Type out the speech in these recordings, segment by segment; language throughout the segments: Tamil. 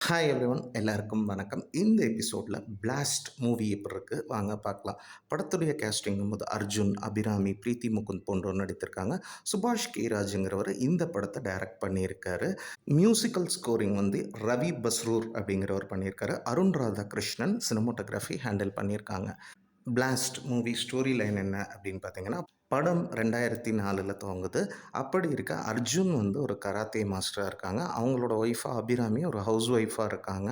ஹாய் எவ்ரிவன், எல்லாருக்கும் வணக்கம். இந்த எபிசோடில் பிளாஸ்ட் மூவி எப்படி இருக்குது வாங்க பார்க்கலாம். படத்துடைய கேஸ்டிங்கும் போது அர்ஜுன், அபிராமி, பிரீத்தி முகுந்த் போன்றோர் நடித்திருக்காங்க. சுபாஷ் கே ராஜுங்கிறவர் இந்த படத்தை டைரக்ட் பண்ணியிருக்காரு. மியூசிக்கல் ஸ்கோரிங் வந்து ரவி பஸ்ரூர் அப்படிங்கிறவர் பண்ணியிருக்காரு. அருண் ராதாகிருஷ்ணன் சினிமோட்டோகிராஃபி ஹேண்டில் பண்ணியிருக்காங்க. பிளாஸ்ட் மூவி ஸ்டோரி லைன் என்ன அப்படின்னு பார்த்தீங்கன்னா, படம் 2004 துவங்குது. அப்படி இருக்க அர்ஜுன் வந்து ஒரு கராத்தே மாஸ்டராக இருக்காங்க. அவங்களோட ஒய்ஃபா அபிராமி ஒரு ஹவுஸ் ஒய்ஃபாக இருக்காங்க.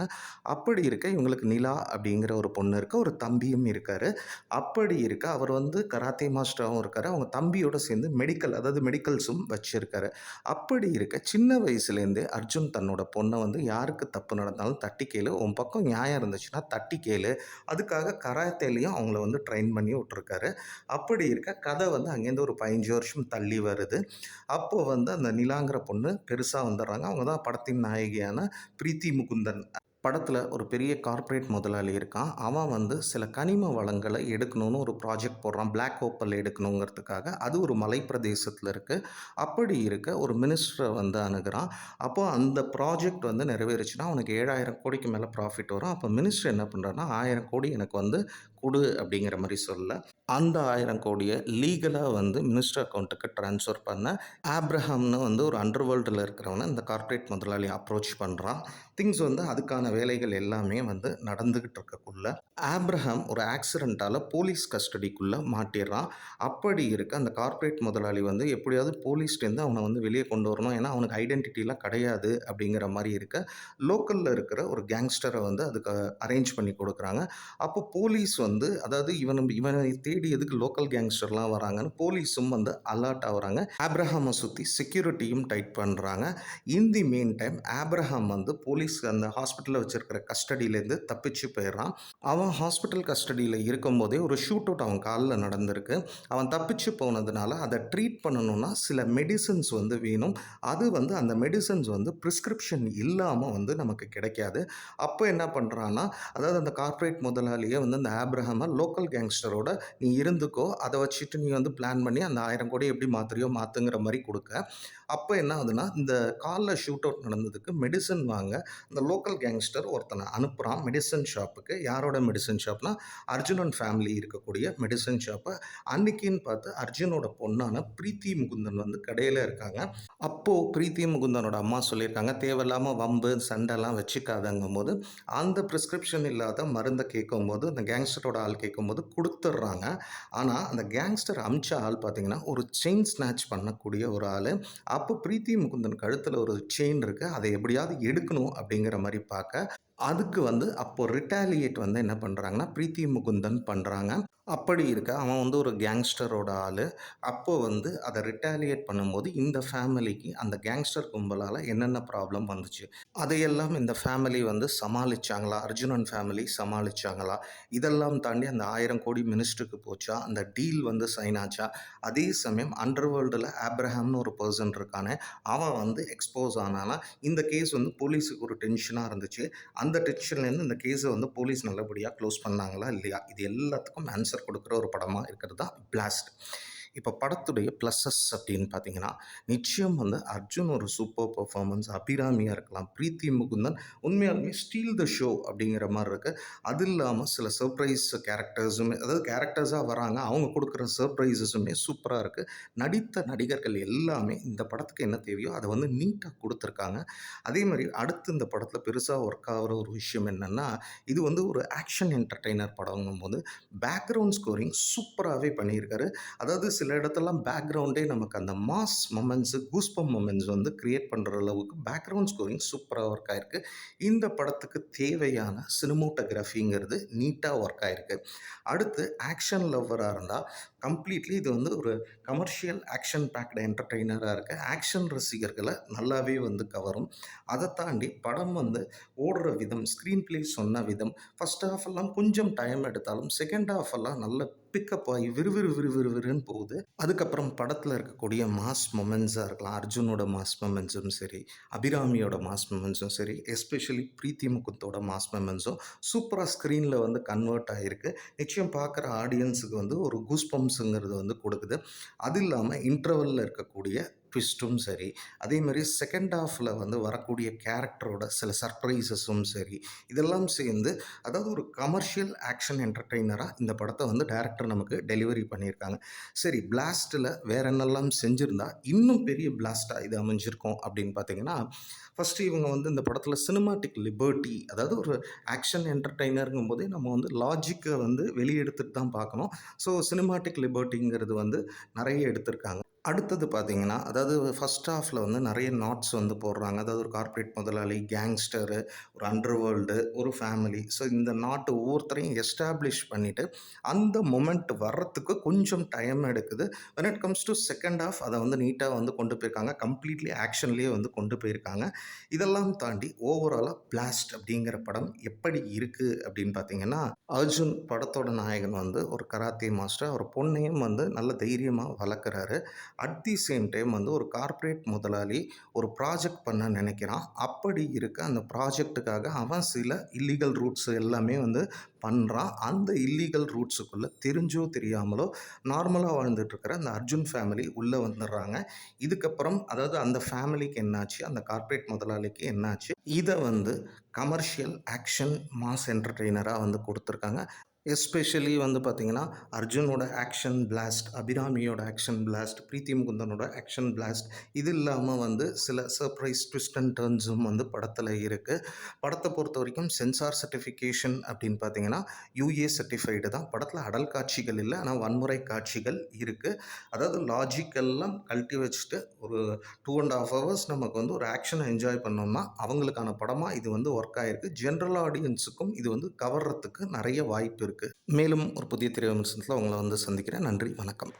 அப்படி இருக்க இவங்களுக்கு நிலா அப்படிங்கிற ஒரு பொண்ணு இருக்குது. ஒரு தம்பியும் இருக்கார். அப்படி இருக்க அவர் வந்து கராத்தே மாஸ்டராகவும் இருக்கார். அவங்க தம்பியோடு சேர்ந்து மெடிக்கல்ஸும் வச்சுருக்காரு. அப்படி இருக்க சின்ன வயசுலேருந்தே அர்ஜுன் தன்னோட பொண்ணை வந்து யாருக்கு தப்பு நடந்தாலும் தட்டி கேளு, உன் பக்கம் நியாயம் இருந்துச்சுன்னா தட்டி கேளு, அதுக்காக கராத்தேலையும் அவங்கள வந்து ட்ரெயின் பண்ணி விட்ருக்காரு. அப்படி இருக்க கதை வந்து அங்கேருந்து ஒரு 15 வருஷம் தள்ளி வருது. அப்போது வந்து அந்த நிலாங்கிற பொண்ணு பெருசாக வந்துடுறாங்க. அவங்க தான் படத்தின் நாயகியான பிரீத்தி முகுந்தன். படத்தில் ஒரு பெரிய கார்ப்பரேட் முதலாளி இருக்கான். அவன் வந்து சில கனிம வளங்களை எடுக்கணும்னு ஒரு ப்ராஜெக்ட் போடுறான். பிளாக் ஓப்பல் எடுக்கணுங்கிறதுக்காக. அது ஒரு மலை பிரதேசத்தில் இருக்குது. அப்படி இருக்க ஒரு மினிஸ்டரை வந்து அணுகிறான். அப்போது அந்த ப்ராஜெக்ட் வந்து நிறைவேறுச்சுன்னா அவனுக்கு 7,000 கோடிக்கு மேலே ப்ராஃபிட் வரும். அப்போ மினிஸ்டர் என்ன பண்ணுறான்னா 1000 கோடி எனக்கு வந்து கொடு அப்படிங்கிற மாதிரி சொல்ல, அந்த 1000 கோடியை லீகலாக வந்து மினிஸ்டர் அக்கௌண்ட்டுக்கு ட்ரான்ஸ்ஃபர் பண்ண ஆப்ரஹாம்னு வந்து ஒரு அண்டர் வேர்ல்டில் இருக்கிறவனை இந்த கார்ப்பரேட் முதலாளி அப்ரோச் பண்ணுறான். திங்ஸ் வந்து அதுக்கான வேலைகள் எல்லாமே வந்து நடந்துக்கிட்டு இருக்கக்குள்ள ஆப்ரஹாம் ஒரு ஆக்சிடெண்ட்டால் போலீஸ் கஸ்டடிக்குள்ளே மாட்டிடுறான். அப்படி இருக்க அந்த கார்ப்பரேட் முதலாளி வந்து எப்படியாவது போலீஸ்லேருந்து அவனை வந்து வெளியே கொண்டு வரணும், ஏன்னா அவனுக்கு ஐடென்டிட்டிலாம் கிடையாது அப்படிங்கிற மாதிரி இருக்க லோக்கலில் இருக்கிற ஒரு கேங்ஸ்டரை வந்து அதுக்கு அரேஞ்ச் பண்ணி கொடுக்குறாங்க. அப்போ போலீஸ் வந்து அதாவது இவனை தேடி எதுக்கு லோக்கல் கேங்ஸ்டர்லாம் வராங்கன்னு போலீஸும் வந்து அலர்ட் ஆகுறாங்க. ஆப்ரஹாமை சுற்றி செக்யூரிட்டியும் டைட் பண்ணுறாங்க. இன் தி மீன் டைம் ஆப்ரஹாம் வந்து போலீஸ் அந்த ஹாஸ்பிட்டலில் வச்சுருக்கிற கஸ்டடியிலேருந்து தப்பிச்சு போயிடுறான். அவன் ஹாஸ்பிட்டல் கஸ்டடியில் இருக்கும்போதே ஒரு ஷூட் அவுட் அவன் காலில் நடந்திருக்கு. அவன் தப்பிச்சு போனதுனால அதை ட்ரீட் பண்ணணும்னா சில மெடிசன்ஸ் வந்து வேணும். அது வந்து அந்த மெடிசன்ஸ் வந்து ப்ரிஸ்கிரிப்ஷன் இல்லாமல் வந்து நமக்கு கிடைக்காது. அப்போ என்ன பண்ணுறான்னா, அதாவது அந்த கார்ப்பரேட் முதலாளியை வந்து அந்த ஆப்ரஹாமை லோக்கல் கேங்ஸ்டரோட நீ இருந்துக்கோ, அதை வச்சுட்டு நீ வந்து பிளான் பண்ணி அந்த 1000 கோடி எப்படி மாற்றுறியோ மாற்றுங்கிற மாதிரி கொடுக்க. அப்போ என்ன ஆகுதுன்னா, இந்த காலில் ஷூட் அவுட் நடந்ததுக்கு மெடிசன் வாங்க இந்த லோக்கல் கேங்ஸ்டர் ஒருத்தனை அனுப்புகிறான் மெடிசன் ஷாப்புக்கு. யாரோட மெடிசன் ஷாப்னா அர்ஜுனன் ஃபேமிலி இருக்கக்கூடிய மெடிசன் ஷாப்பு. அன்னைக்குன்னு பார்த்து அர்ஜுனோட பொண்ணான பிரீத்தி முகுந்தன் வந்து கடையில் இருக்காங்க. அப்போது பிரீத்தி முகுந்தனோட அம்மா சொல்லியிருக்காங்க, தேவையில்லாமல் வம்பு சண்டைலாம் வச்சுக்காதங்கும் போது அந்த ப்ரிஸ்கிரிப்ஷன் இல்லாத மருந்தை கேட்கும்போது அந்த கேங்ஸ்டரோட ஆள் கேட்கும்போது கொடுத்துட்றாங்க. ஆனால் அந்த கேங்ஸ்டர் அமிச்ச ஆள் பார்த்திங்கன்னா ஒரு செயின் ஸ்நாச் பண்ணக்கூடிய ஒரு ஆள். அப்போ பிரீத்தி முகுந்தன் கழுத்தில் ஒரு செயின் இருக்குது, அதை எப்படியாவது எடுக்கணும் அப்படிங்கிற மாதிரி பார்க்க, அதுக்கு வந்து அப்போது ரிட்டாலியேட் வந்து என்ன பண்ணுறாங்கன்னா பிரீத்தி முகுந்தன் பண்ணுறாங்க. அப்படி இருக்க அவன் வந்து ஒரு கேங்ஸ்டரோட ஆள். அப்போது வந்து அதை ரிட்டாலியேட் பண்ணும்போது இந்த ஃபேமிலிக்கு அந்த கேங்ஸ்டர் கும்பலால் என்னென்ன ப்ராப்ளம் வந்துச்சு அதையெல்லாம் இந்த ஃபேமிலி வந்து சமாளித்தாங்களா, அர்ஜுனன் ஃபேமிலி சமாளித்தாங்களா, இதெல்லாம் தாண்டி அந்த 1000 கோடி மினிஸ்டருக்கு போச்சா, அந்த டீல் வந்து சைன் ஆச்சா, அதே சமயம் அண்டர் வேர்ல்டில் ஆப்ரஹாம்னு ஒரு பர்சன் இருக்கானே அவன் வந்து எக்ஸ்போஸ் ஆனானா, இந்த கேஸ் வந்து போலீஸுக்கு ஒரு டென்ஷனாக இருந்துச்சு. அந்த டென்ஷன்லேருந்து இந்த கேஸை வந்து போலீஸ் நல்லபடியாக க்ளோஸ் பண்ணாங்களா இல்லையா, இது எல்லாத்துக்கும் ஆன்சர் கொடுக்குற ஒரு படமாக இருக்கிறது தான் பிளாஸ்ட். இப்போ படத்துடைய ப்ளஸஸ் அப்படின்னு பார்த்தீங்கன்னா, நிச்சயம் வந்து அர்ஜுன் ஒரு சூப்பர் பெர்ஃபார்மன்ஸ், அபிராமியாக இருக்கலாம், பிரீத்தி முகுந்தன் உண்மையாலுமே ஸ்டீல் த ஷோ அப்படிங்கிற மாதிரி இருக்குது. அது இல்லாமல் சில சர்ப்ரைஸ் கேரக்டர்ஸுமே, அதாவது கேரக்டர்ஸாக வராங்க, அவங்க கொடுக்குற சர்ப்ரைஸஸுமே சூப்பராக இருக்குது. நடித்த நடிகர்கள் எல்லாமே இந்த படத்துக்கு என்ன தேவையோ அதை வந்து நீட்டாக கொடுத்துருக்காங்க. அதே மாதிரி அடுத்து இந்த படத்தில் பெருசாக ஒர்க் ஆகிற ஒரு விஷயம் என்னென்னா, இது வந்து ஒரு ஆக்ஷன் என்டர்டெய்னர் படங்கும் போது பேக்ரவுண்ட் ஸ்கோரிங் சூப்பராகவே பண்ணியிருக்காரு. அதாவது சில இடத்துலலாம் பேக்ரவுண்டே நமக்கு அந்த மாஸ் மொமெண்ட்ஸு, கூஸ்பம் மொமெண்ட்ஸ் வந்து க்ரியேட் பண்ணுற அளவுக்கு பேக்ரவுண்ட் ஸ்கோரிங் சூப்பராக ஒர்க் ஆகிருக்கு. இந்த படத்துக்கு தேவையான சினிமோட்டோகிராஃபிங்கிறது நீட்டாக ஒர்க் ஆகிருக்கு. அடுத்து ஆக்ஷன் லவ்வராக இருந்தால் கம்ப்ளீட்லி இது வந்து ஒரு கமர்ஷியல் ஆக்ஷன் பேக்டு என்டர்டெய்னராக இருக்குது. ஆக்ஷன் ரசிகர்களை நல்லாவே வந்து கவரும். அதை தாண்டி படம் வந்து ஓடுற விதம், ஸ்க்ரீன் ப்ளே சொன்ன விதம், ஃபஸ்ட் ஹாஃப் எல்லாம் கொஞ்சம் டைம் எடுத்தாலும் செகண்ட் ஹாஃப் எல்லாம் நல்ல பிக்கப் ஆகி விறுவிறுன்னு போகுது. அதுக்கப்புறம் படத்தில் இருக்கக்கூடிய மாஸ் மொமெண்ட்ஸாக இருக்கலாம், அர்ஜுனோட மாஸ் மொமெண்ட்ஸும் சரி, அபிராமியோட மாஸ் மொமெண்ட்ஸும் சரி, எஸ்பெஷலி பிரீத்தி முகுந்தோட மாஸ் மொமெண்ட்ஸும் சூப்பராக ஸ்க்ரீனில் வந்து கன்வெர்ட் ஆகிருக்கு. நிச்சயம் பார்க்குற ஆடியன்ஸுக்கு வந்து ஒரு கூஸ்பம்ஸுங்கிறது வந்து கொடுக்குது. அது இல்லாமல் இன்டர்வலில் இருக்கக்கூடிய ட்விஸ்ட்டும் சரி, அதேமாரி செகண்ட் ஹாஃபில வந்து வரக்கூடிய கேரக்டரோட சில சர்ப்ரைசஸும் சரி, இதெல்லாம் சேர்ந்து அதாவது ஒரு கமர்ஷியல் ஆக்ஷன் என்டர்டெய்னரா இந்த படத்த வந்து டைரக்டர் நமக்கு டெலிவரி பண்ணியிருக்காங்க. சரி, பிளாஸ்ட்ல வேற என்னெல்லாம் செஞ்சிருந்தா இன்னும் பெரிய பிளாஸ்ட்டா இது அமைஞ்சிருக்கும் அப்படின்னு பார்த்தீங்கன்னா, ஃபர்ஸ்ட்டு இவங்க வந்து இந்த படத்தில சினிமாட்டிக் லிபர்ட்டி, அதாவது ஒரு ஆக்ஷன் என்டர்டெய்னருங்கும்போதே நம்ம வந்து லாஜிக்க வந்து வெளிய எடுத்துட்டு தான் பார்க்கணும். ஸோ சினிமாட்டிக் லிபர்ட்டிங்கிறது வந்து நெறைய எடுத்திருக்காங்க. அடுத்தது பார்த்தீங்கன்னா, அதாவது ஃபர்ஸ்ட் ஹாஃப்ல வந்து நெறைய நாட்ஸ் வந்து போடுறாங்க. அதாவது ஒரு கார்ப்பரேட் முதலாளி, கேங்ஸ்டரு, ஒரு அண்டர் வேர்ல்டு, ஒரு ஃபேமிலி. ஸோ இந்த நாட்டு ஒவ்வொருத்தரையும் எஸ்டாப்ளிஷ் பண்ணிட்டு, அந்த மொமெண்ட் வர்றதுக்கு கொஞ்சம் டைம் எடுக்குது. When it comes to second half அத வந்து நீட்டா வந்து கொண்டு போயிருக்காங்க. கம்ப்ளீட்லி ஆக்ஷன்லேயே வந்து கொண்டு போயிருக்காங்க. இதெல்லாம் தாண்டி ஓவராலா பிளாஸ்ட் அப்படிங்கிற படம் எப்படி இருக்கு அப்படின்னு பார்த்தீங்கன்னா, அர்ஜுன் படத்தோட நாயகன் வந்து ஒரு கராத்தே மாஸ்டர். அவர் பொண்ணையும் வந்து நல்ல தைரியமா வளர்க்குறாரு. அட் தி சேம் டைம் வந்து ஒரு கார்ப்பரேட் முதலாளி ஒரு ப்ராஜெக்ட் பண்ண நினைக்கிறான். அப்படி இருக்க அந்த ப்ராஜெக்ட்டுக்காக அவன் சில இல்லீகல் ரூட்ஸ் எல்லாமே வந்து பண்ணுறான். அந்த இல்லீகல் ரூட்ஸுக்குள்ளே தெரிஞ்சோ தெரியாமலோ நார்மலாக வாழ்ந்துட்டு இருக்கிற அந்த அர்ஜுன் ஃபேமிலி உள்ளே வந்துடுறாங்க. இதுக்கப்புறம் அதாவது அந்த ஃபேமிலிக்கு என்னாச்சு, அந்த கார்ப்பரேட் முதலாளிக்கு என்னாச்சு, இதை வந்து கமர்ஷியல் ஆக்ஷன் மாஸ் என்டர்டெய்னரா வந்து கொடுத்துருக்காங்க. எஸ்பெஷலி வந்து பார்த்தீங்கன்னா, அர்ஜுனோட ஆக்ஷன் பிளாஸ்ட், அபிராமியோட ஆக்ஷன் பிளாஸ்ட், பிரீத்தி முகுந்தனோட ஆக்ஷன் பிளாஸ்ட், இது இல்லாம வந்து சில சர்ப்ரைஸ் ட்விஸ்ட் அண்ட் டர்ன்ஸும் வந்து படத்துல இருக்கு. படத்த பொறுத்தவரைக்கும் சென்சார் சர்டிஃபிகேஷன் அப்படின்னு பார்த்தீங்கன்னா, யுஏ சர்டிஃபைடு தான். படத்துல அடல் காட்சிகள் இல்ல. ஆனா வன்முறை காட்சிகள் இருக்கு. அதாவது லாஜிக் எல்லாம் கழட்டி வச்சுட்டு ஒரு 2 1/2 ஹவர்ஸ் நமக்கு வந்து ஒரு ஆக்ஷன என்ஜாய் பண்ணோம்னா, அவங்களுக்கான படமா இது வந்து ஒர்க் ஆயிருக்கு. ஜெனரல் ஆடியன்ஸுக்கும் இது வந்து கவர்றதுக்கு நெறைய வாய்ப்பு இருக்கு. மேலும் ஒரு புதிய திரை விமர்சனத்தில உங்கள வந்து சந்திக்கிறேன். நன்றி, வணக்கம்.